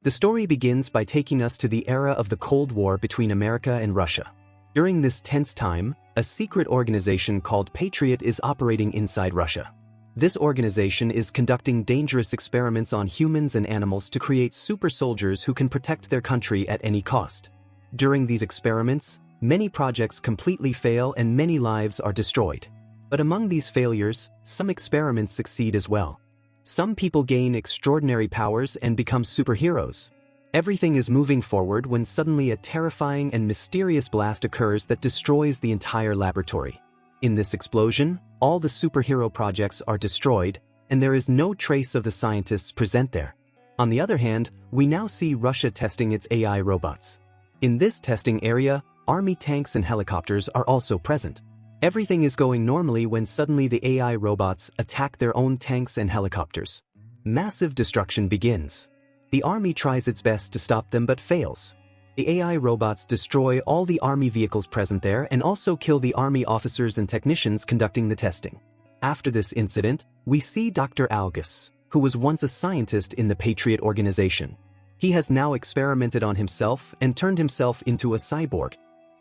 The story begins by taking us to the era of the Cold War between America and Russia. During this tense time, a secret organization called Patriot is operating inside Russia. This organization is conducting dangerous experiments on humans and animals to create super soldiers who can protect their country at any cost. During these experiments, many projects completely fail and many lives are destroyed. But among these failures, some experiments succeed as well. Some people gain extraordinary powers and become superheroes. Everything is moving forward when suddenly a terrifying and mysterious blast occurs that destroys the entire laboratory. In this explosion, all the superhero projects are destroyed, and there is no trace of the scientists present there. On the other hand, we now see Russia testing its AI robots. In this testing area, army tanks and helicopters are also present. Everything is going normally when suddenly the AI robots attack their own tanks and helicopters. Massive destruction begins. The army tries its best to stop them but fails. The AI robots destroy all the army vehicles present there and also kill the army officers and technicians conducting the testing. After this incident, we see Dr. Algus, who was once a scientist in the Patriot organization. He has now experimented on himself and turned himself into a cyborg.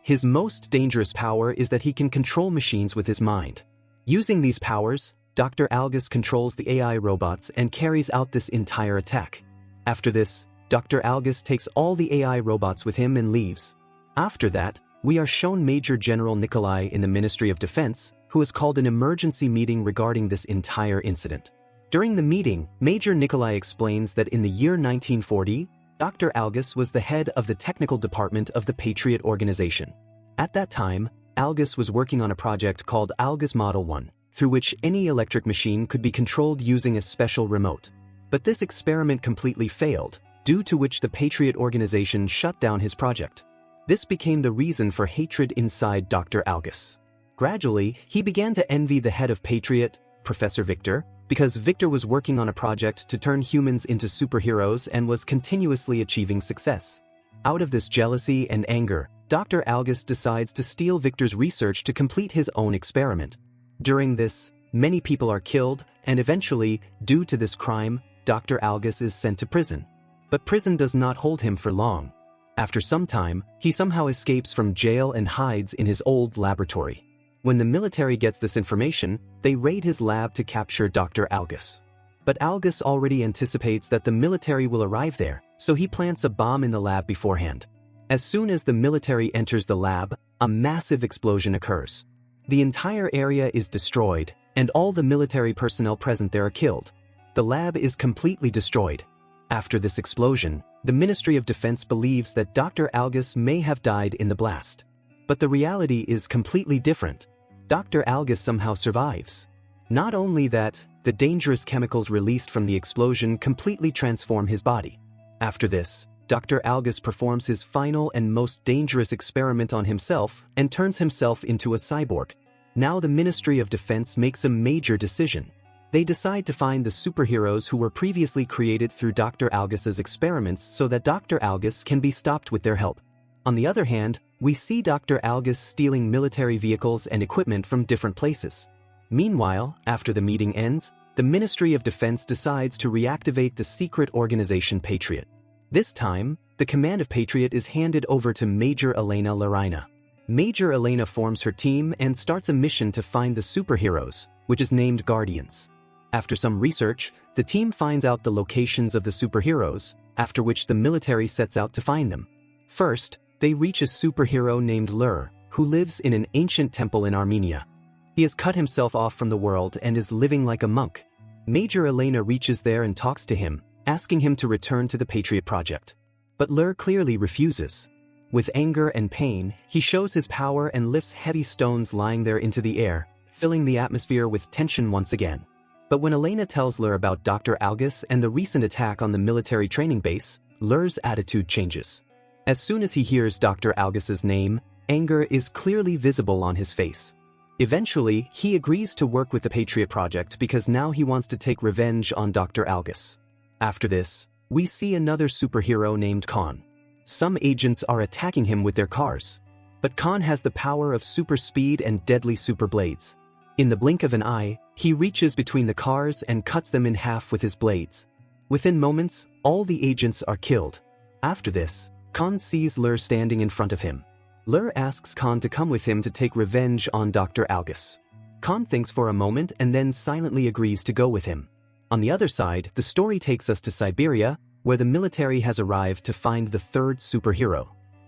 His most dangerous power is that he can control machines with his mind. Using these powers, Dr. Algus controls the AI robots and carries out this entire attack. After this, Dr. Algus takes all the AI robots with him and leaves. After that, we are shown Major General Nikolai in the Ministry of Defense, who has called an emergency meeting regarding this entire incident. During the meeting, Major Nikolai explains that in the year 1940, Dr. Algus was the head of the technical department of the Patriot organization. At that time, Algus was working on a project called Algus Model 1, through which any electric machine could be controlled using a special remote. But this experiment completely failed, due to which the Patriot organization shut down his project. This became the reason for hatred inside Dr. Algus. Gradually, he began to envy the head of Patriot, Professor Victor, because Victor was working on a project to turn humans into superheroes and was continuously achieving success. Out of this jealousy and anger, Dr. Algus decides to steal Victor's research to complete his own experiment. During this, many people are killed, and eventually, due to this crime, Dr. Algus is sent to prison. But prison does not hold him for long. After some time, he somehow escapes from jail and hides in his old laboratory. When the military gets this information, they raid his lab to capture Dr. Algus. But Algus already anticipates that the military will arrive there, so he plants a bomb in the lab beforehand. As soon as the military enters the lab, a massive explosion occurs. The entire area is destroyed, and all the military personnel present there are killed. The lab is completely destroyed. After this explosion, the Ministry of Defense believes that Dr. Algus may have died in the blast. But the reality is completely different. Dr. Algus somehow survives. Not only that, the dangerous chemicals released from the explosion completely transform his body. After this, Dr. Algus performs his final and most dangerous experiment on himself and turns himself into a cyborg. Now the Ministry of Defense makes a major decision. They decide to find the superheroes who were previously created through Dr. Algus's experiments so that Dr. Algus can be stopped with their help. On the other hand, we see Dr. Algus stealing military vehicles and equipment from different places. Meanwhile, after the meeting ends, the Ministry of Defense decides to reactivate the secret organization Patriot. This time, the command of Patriot is handed over to Major Elena Larina. Major Elena forms her team and starts a mission to find the superheroes, which is named Guardians. After some research, the team finds out the locations of the superheroes, after which the military sets out to find them. First, they reach a superhero named Lur, who lives in an ancient temple in Armenia. He has cut himself off from the world and is living like a monk. Major Elena reaches there and talks to him, asking him to return to the Patriot project. But Lur clearly refuses. With anger and pain, he shows his power and lifts heavy stones lying there into the air, filling the atmosphere with tension once again. But when Elena tells Lur about Dr. Algus and the recent attack on the military training base, Lur's attitude changes. As soon as he hears Dr. Algus's name, anger is clearly visible on his face. Eventually, he agrees to work with the Patriot project because now he wants to take revenge on Dr. Algus. After this, we see another superhero named Khan. Some agents are attacking him with their cars. But Khan has the power of super speed and deadly super blades. In the blink of an eye, he reaches between the cars and cuts them in half with his blades. Within moments, all the agents are killed. After this, Khan sees Lur standing in front of him. Lur asks Khan to come with him to take revenge on Dr. Algus. Khan thinks for a moment and then silently agrees to go with him. On the other side, the story takes us to Siberia, where the military has arrived to find the third superhero.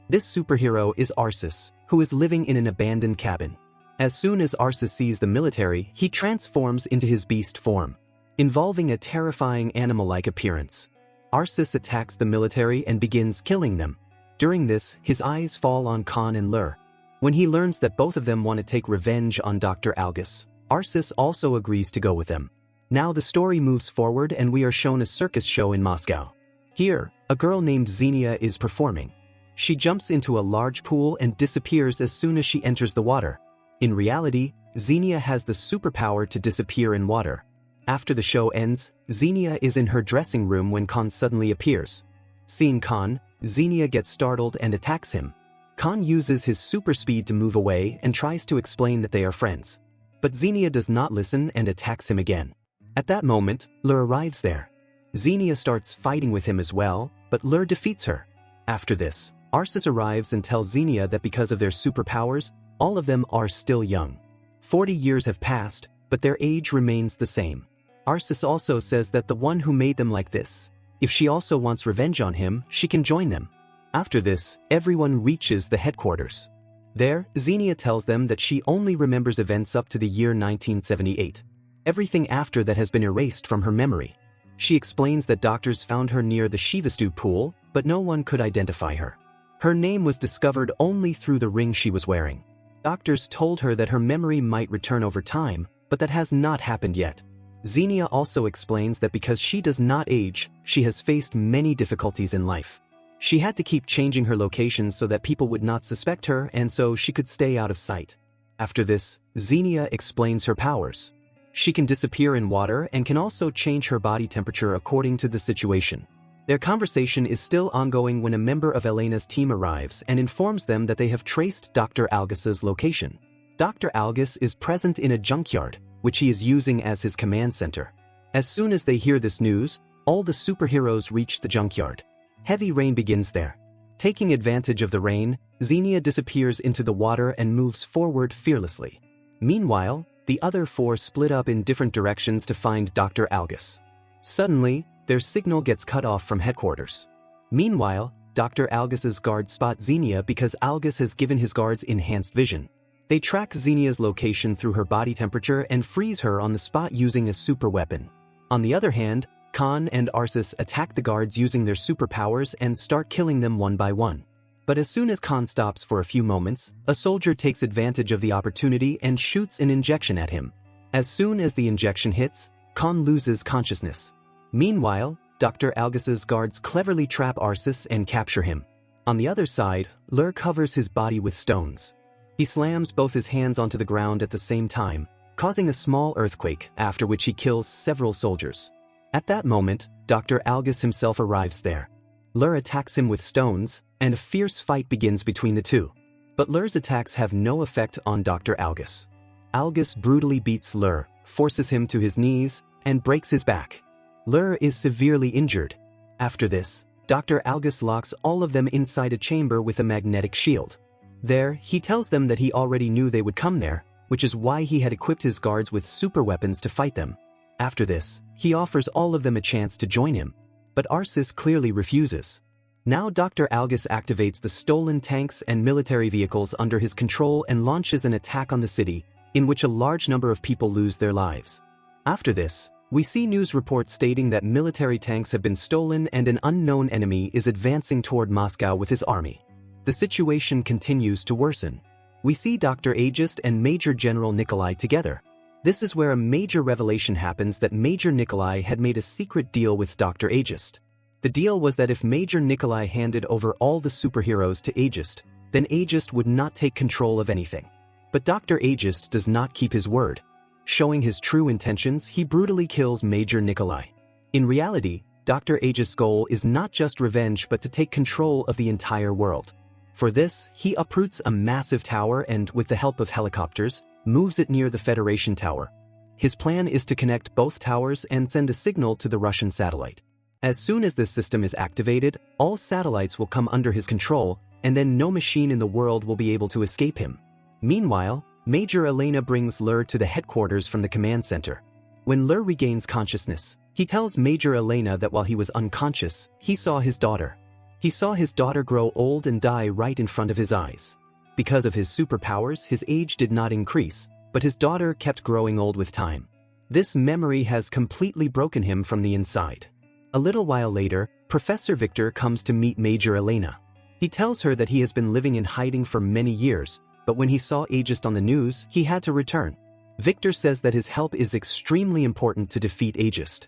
This superhero is Arsus, who is living in an abandoned cabin. As soon as Arsus sees the military, he transforms into his beast form, involving a terrifying animal-like appearance. Arsus attacks the military and begins killing them. During this, his eyes fall on Khan and Lur. When he learns that both of them want to take revenge on Dr. Algus, Arsus also agrees to go with them. Now the story moves forward and we are shown a circus show in Moscow. Here, a girl named Xenia is performing. She jumps into a large pool and disappears as soon as she enters the water. In reality, Xenia has the superpower to disappear in water. After the show ends, Xenia is in her dressing room when Khan suddenly appears. Seeing Khan, Xenia gets startled and attacks him. Khan uses his super speed to move away and tries to explain that they are friends. But Xenia does not listen and attacks him again. At that moment, Lur arrives there. Xenia starts fighting with him as well, but Lur defeats her. After this, Arsus arrives and tells Xenia that because of their superpowers, all of them are still young. 40 years have passed, but their age remains the same. Arsus also says that the one who made them like this, if she also wants revenge on him, she can join them. After this, everyone reaches the headquarters. There, Xenia tells them that she only remembers events up to the year 1978. Everything after that has been erased from her memory. She explains that doctors found her near the Shivastu pool, but no one could identify her. Her name was discovered only through the ring she was wearing. Doctors told her that her memory might return over time, but that has not happened yet. Xenia also explains that because she does not age, she has faced many difficulties in life. She had to keep changing her location so that people would not suspect her and so she could stay out of sight. After this, Xenia explains her powers. She can disappear in water and can also change her body temperature according to the situation. Their conversation is still ongoing when a member of Elena's team arrives and informs them that they have traced Dr. Algus's location. Dr. Algus is present in a junkyard, which he is using as his command center. As soon as they hear this news, all the superheroes reach the junkyard. Heavy rain begins there. Taking advantage of the rain, Xenia disappears into the water and moves forward fearlessly. Meanwhile, the other four split up in different directions to find Dr. Algus. Suddenly, their signal gets cut off from headquarters. Meanwhile, Dr. Algus's guards spot Xenia because Algus has given his guards enhanced vision. They track Xenia's location through her body temperature and freeze her on the spot using a super weapon. On the other hand, Khan and Arsus attack the guards using their superpowers and start killing them one by one. But as soon as Khan stops for a few moments, a soldier takes advantage of the opportunity and shoots an injection at him. As soon as the injection hits, Khan loses consciousness. Meanwhile, Dr. Algus's guards cleverly trap Arsus and capture him. On the other side, Lur covers his body with stones. He slams both his hands onto the ground at the same time, causing a small earthquake, after which he kills several soldiers. At that moment, Dr. Algus himself arrives there. Lur attacks him with stones, and a fierce fight begins between the two. But Lur's attacks have no effect on Dr. Algus. Algus brutally beats Lur, forces him to his knees, and breaks his back. Lur is severely injured. After this, Dr. Algus locks all of them inside a chamber with a magnetic shield. There, he tells them that he already knew they would come there, which is why he had equipped his guards with super weapons to fight them. After this, he offers all of them a chance to join him. But Arsus clearly refuses. Now Dr. Algus activates the stolen tanks and military vehicles under his control and launches an attack on the city, in which a large number of people lose their lives. After this, we see news reports stating that military tanks have been stolen and an unknown enemy is advancing toward Moscow with his army. The situation continues to worsen. We see Dr. Aegis and Major General Nikolai together. This is where a major revelation happens that Major Nikolai had made a secret deal with Dr. Aegis. The deal was that if Major Nikolai handed over all the superheroes to Aegis, then Aegis would not take control of anything. But Dr. Aegis does not keep his word. Showing his true intentions, he brutally kills Major Nikolai. In reality, Dr. Aegis' goal is not just revenge but to take control of the entire world. For this, he uproots a massive tower and, with the help of helicopters, moves it near the Federation Tower. His plan is to connect both towers and send a signal to the Russian satellite. As soon as this system is activated, all satellites will come under his control, and then no machine in the world will be able to escape him. Meanwhile, Major Elena brings Lur to the headquarters from the command center. When Lur regains consciousness, he tells Major Elena that while he was unconscious, he saw his daughter. He saw his daughter grow old and die right in front of his eyes. Because of his superpowers, his age did not increase, but his daughter kept growing old with time. This memory has completely broken him from the inside. A little while later, Professor Victor comes to meet Major Elena. He tells her that he has been living in hiding for many years, but when he saw Aegis on the news, he had to return. Victor says that his help is extremely important to defeat Aegis.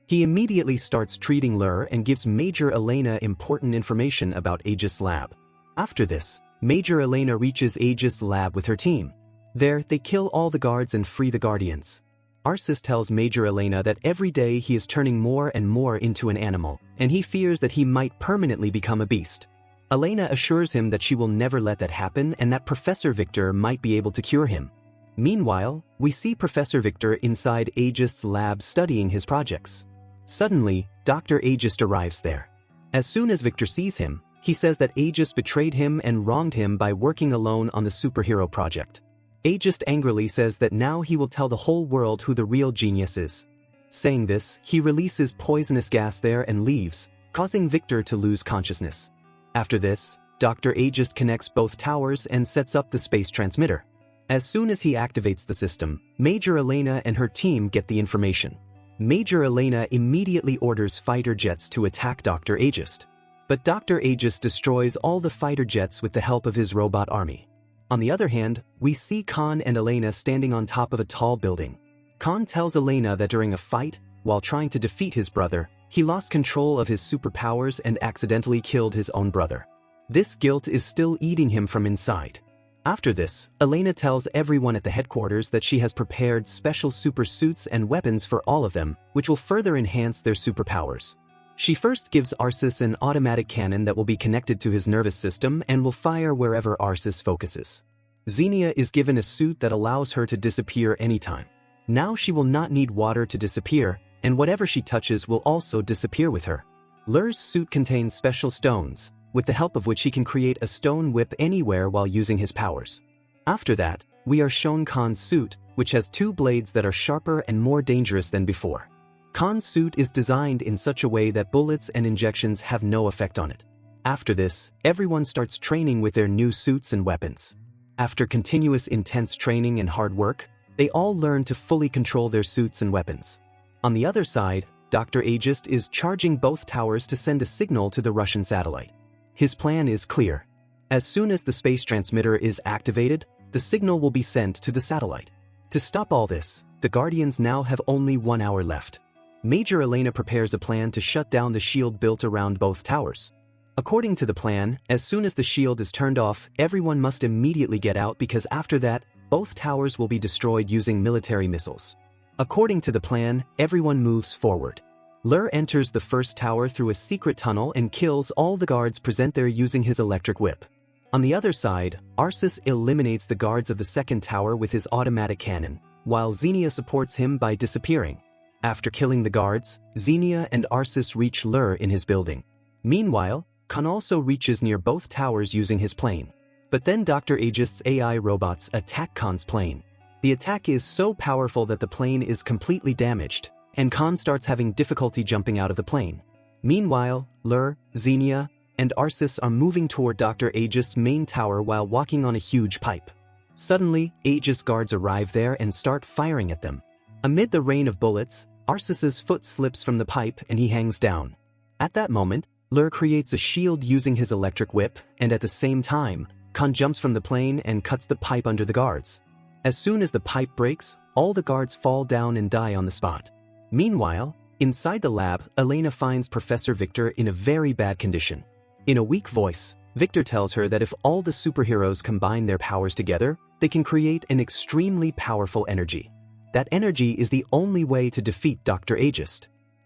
He immediately starts treating Lur and gives Major Elena important information about Aegis Lab. After this, Major Elena reaches Aegis Lab with her team. There, they kill all the guards and free the Guardians. Algus tells Major Elena that every day he is turning more and more into an animal, and he fears that he might permanently become a beast. Elena assures him that she will never let that happen and that Professor Victor might be able to cure him. Meanwhile, we see Professor Victor inside Aegis' lab studying his projects. Suddenly, Dr. Aegis arrives there. As soon as Victor sees him, he says that Aegis betrayed him and wronged him by working alone on the superhero project. Aegis angrily says that now he will tell the whole world who the real genius is. Saying this, he releases poisonous gas there and leaves, causing Victor to lose consciousness. After this, Dr. Aegis connects both towers and sets up the space transmitter. As soon as he activates the system, Major Elena and her team get the information. Major Elena immediately orders fighter jets to attack Dr. Aegis. But Dr. Aegis destroys all the fighter jets with the help of his robot army. On the other hand, we see Khan and Elena standing on top of a tall building. Khan tells Elena that during a fight, while trying to defeat his brother, he lost control of his superpowers and accidentally killed his own brother. This guilt is still eating him from inside. After this, Elena tells everyone at the headquarters that she has prepared special super suits and weapons for all of them, which will further enhance their superpowers. She first gives Algus an automatic cannon that will be connected to his nervous system and will fire wherever Algus focuses. Xenia is given a suit that allows her to disappear anytime. Now she will not need water to disappear, and whatever she touches will also disappear with her. Lur's suit contains special stones, with the help of which he can create a stone whip anywhere while using his powers. After that, we are shown Khan's suit, which has two blades that are sharper and more dangerous than before. Khan's suit is designed in such a way that bullets and injections have no effect on it. After this, everyone starts training with their new suits and weapons. After continuous intense training and hard work, they all learn to fully control their suits and weapons. On the other side, Dr. Aegis is charging both towers to send a signal to the Russian satellite. His plan is clear. As soon as the space transmitter is activated, the signal will be sent to the satellite. To stop all this, the Guardians now have only 1 hour left. Major Elena prepares a plan to shut down the shield built around both towers. According to the plan, as soon as the shield is turned off, everyone must immediately get out because after that, both towers will be destroyed using military missiles. According to the plan, everyone moves forward. Lur enters the first tower through a secret tunnel and kills all the guards present there using his electric whip. On the other side, Algus eliminates the guards of the second tower with his automatic cannon, while Xenia supports him by disappearing. After killing the guards, Xenia and Algus reach Lur in his building. Meanwhile, Khan also reaches near both towers using his plane. But then Dr. Aegis' AI robots attack Khan's plane. The attack is so powerful that the plane is completely damaged, and Khan starts having difficulty jumping out of the plane. Meanwhile, Lur, Xenia, and Algus are moving toward Dr. Aegis' main tower while walking on a huge pipe. Suddenly, Aegis guards arrive there and start firing at them. Amid the rain of bullets, Algus' foot slips from the pipe and he hangs down. At that moment, Lur creates a shield using his electric whip, and at the same time, Khan jumps from the plane and cuts the pipe under the guards. As soon as the pipe breaks, all the guards fall down and die on the spot. Meanwhile, inside the lab, Elena finds Professor Victor in a very bad condition. In a weak voice, Victor tells her that if all the superheroes combine their powers together, they can create an extremely powerful energy. That energy is the only way to defeat Dr. Aegis.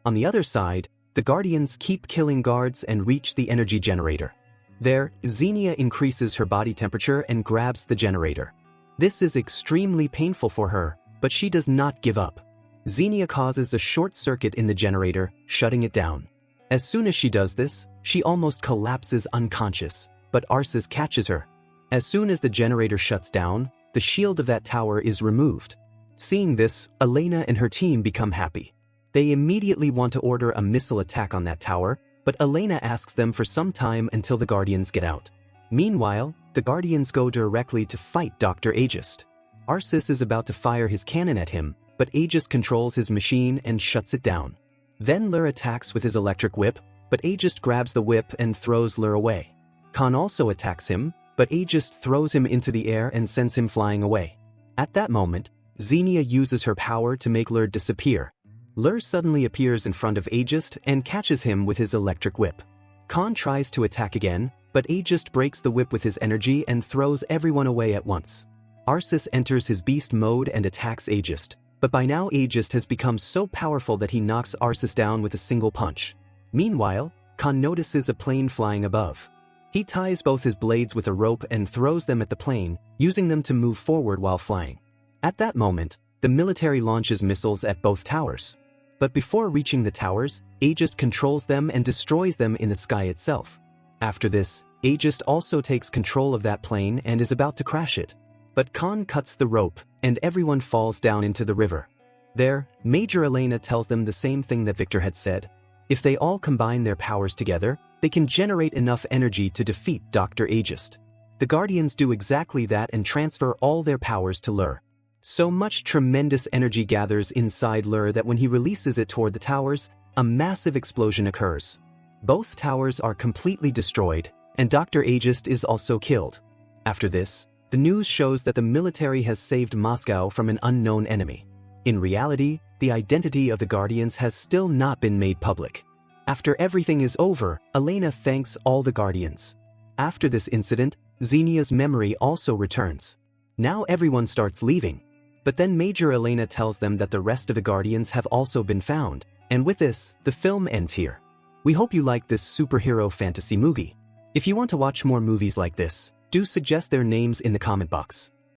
On the other side, the Guardians keep killing guards and reach the energy generator. There, Xenia increases her body temperature and grabs the generator. This is extremely painful for her, but she does not give up. Xenia causes a short circuit in the generator, shutting it down. As soon as she does this, she almost collapses unconscious, but Algus catches her. As soon as the generator shuts down, the shield of that tower is removed. Seeing this, Elena and her team become happy. They immediately want to order a missile attack on that tower, but Elena asks them for some time until the Guardians get out. Meanwhile, the Guardians go directly to fight Dr. Algus. Algus is about to fire his cannon at him, but Algus controls his machine and shuts it down. Then Lur attacks with his electric whip, but Algus grabs the whip and throws Lur away. Khan also attacks him, but Algus throws him into the air and sends him flying away. At that moment, Xenia uses her power to make Lur disappear. Lur suddenly appears in front of Algus and catches him with his electric whip. Khan tries to attack again, but Algus breaks the whip with his energy and throws everyone away at once. Algus enters his beast mode and attacks Algus, but by now Algus has become so powerful that he knocks Algus down with a single punch. Meanwhile, Khan notices a plane flying above. He ties both his blades with a rope and throws them at the plane, using them to move forward while flying. At that moment, the military launches missiles at both towers. But before reaching the towers, Algus controls them and destroys them in the sky itself. After this, Algus also takes control of that plane and is about to crash it. But Khan cuts the rope, and everyone falls down into the river. There, Major Elena tells them the same thing that Victor had said. If they all combine their powers together, they can generate enough energy to defeat Dr. Algus. The Guardians do exactly that and transfer all their powers to Lur. So much tremendous energy gathers inside Lur that when he releases it toward the towers, a massive explosion occurs. Both towers are completely destroyed, and Dr. Algus is also killed. After this, the news shows that the military has saved Moscow from an unknown enemy. In reality, the identity of the Guardians has still not been made public. After everything is over, Elena thanks all the Guardians. After this incident, Xenia's memory also returns. Now everyone starts leaving. But then Major Elena tells them that the rest of the Guardians have also been found, and with this, the film ends here. We hope you like this superhero fantasy movie. If you want to watch more movies like this, do suggest their names in the comment box.